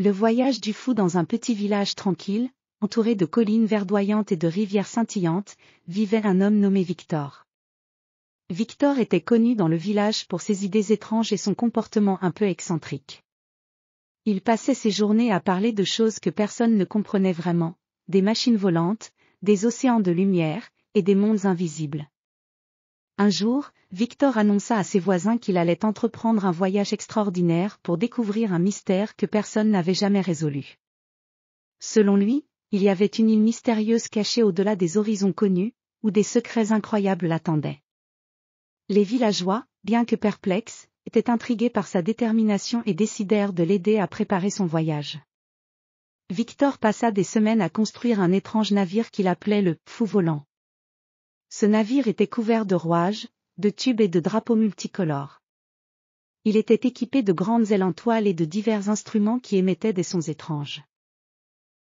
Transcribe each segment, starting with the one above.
Le voyage du fou dans un petit village tranquille, entouré de collines verdoyantes et de rivières scintillantes, vivait un homme nommé Victor. Victor était connu dans le village pour ses idées étranges et son comportement un peu excentrique. Il passait ses journées à parler de choses que personne ne comprenait vraiment, des machines volantes, des océans de lumière, et des mondes invisibles. Un jour, Victor annonça à ses voisins qu'il allait entreprendre un voyage extraordinaire pour découvrir un mystère que personne n'avait jamais résolu. Selon lui, il y avait une île mystérieuse cachée au-delà des horizons connus, où des secrets incroyables l'attendaient. Les villageois, bien que perplexes, étaient intrigués par sa détermination et décidèrent de l'aider à préparer son voyage. Victor passa des semaines à construire un étrange navire qu'il appelait le « Fou volant ». Ce navire était couvert de rouages, de tubes et de drapeaux multicolores. Il était équipé de grandes ailes en toile et de divers instruments qui émettaient des sons étranges.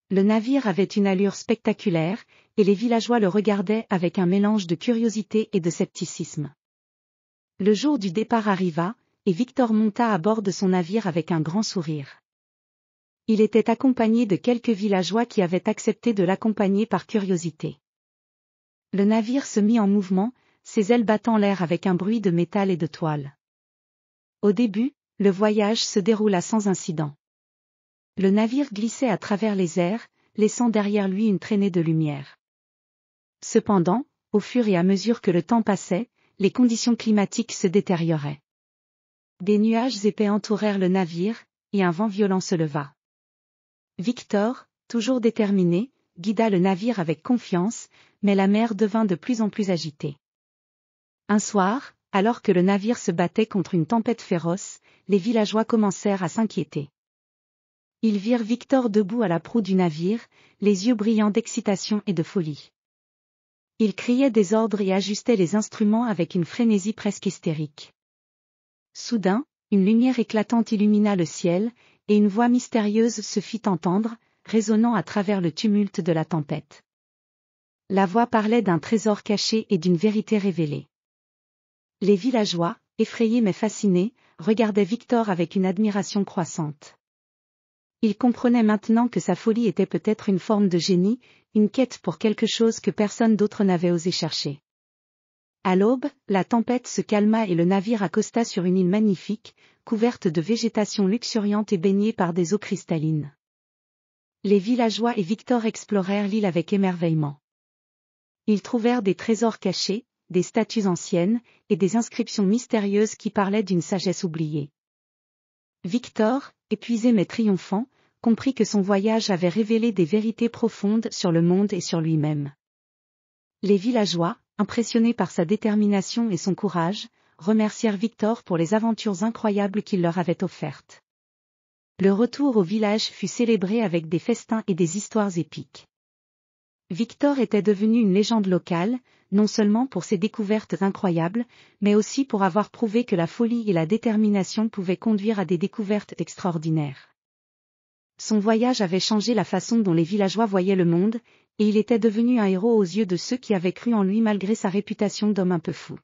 Le navire avait une allure spectaculaire, et les villageois le regardaient avec un mélange de curiosité et de scepticisme. Le jour du départ arriva, et Victor monta à bord de son navire avec un grand sourire. Il était accompagné de quelques villageois qui avaient accepté de l'accompagner par curiosité. Le navire se mit en mouvement, ses ailes battant l'air avec un bruit de métal et de toile. Au début, le voyage se déroula sans incident. Le navire glissait à travers les airs, laissant derrière lui une traînée de lumière. Cependant, au fur et à mesure que le temps passait, les conditions climatiques se détérioraient. Des nuages épais entourèrent le navire, et un vent violent se leva. Victor, toujours déterminé, guida le navire avec confiance, mais la mer devint de plus en plus agitée. Un soir, alors que le navire se battait contre une tempête féroce, les villageois commencèrent à s'inquiéter. Ils virent Victor debout à la proue du navire, les yeux brillants d'excitation et de folie. Il criait des ordres et ajustait les instruments avec une frénésie presque hystérique. Soudain, une lumière éclatante illumina le ciel, et une voix mystérieuse se fit entendre, résonnant à travers le tumulte de la tempête. La voix parlait d'un trésor caché et d'une vérité révélée. Les villageois, effrayés mais fascinés, regardaient Victor avec une admiration croissante. Ils comprenaient maintenant que sa folie était peut-être une forme de génie, une quête pour quelque chose que personne d'autre n'avait osé chercher. À l'aube, la tempête se calma et le navire accosta sur une île magnifique, couverte de végétation luxuriante et baignée par des eaux cristallines. Les villageois et Victor explorèrent l'île avec émerveillement. Ils trouvèrent des trésors cachés, des statues anciennes, et des inscriptions mystérieuses qui parlaient d'une sagesse oubliée. Victor, épuisé mais triomphant, comprit que son voyage avait révélé des vérités profondes sur le monde et sur lui-même. Les villageois, impressionnés par sa détermination et son courage, remercièrent Victor pour les aventures incroyables qu'il leur avait offertes. Le retour au village fut célébré avec des festins et des histoires épiques. Victor était devenu une légende locale, non seulement pour ses découvertes incroyables, mais aussi pour avoir prouvé que la folie et la détermination pouvaient conduire à des découvertes extraordinaires. Son voyage avait changé la façon dont les villageois voyaient le monde, et il était devenu un héros aux yeux de ceux qui avaient cru en lui malgré sa réputation d'homme un peu fou.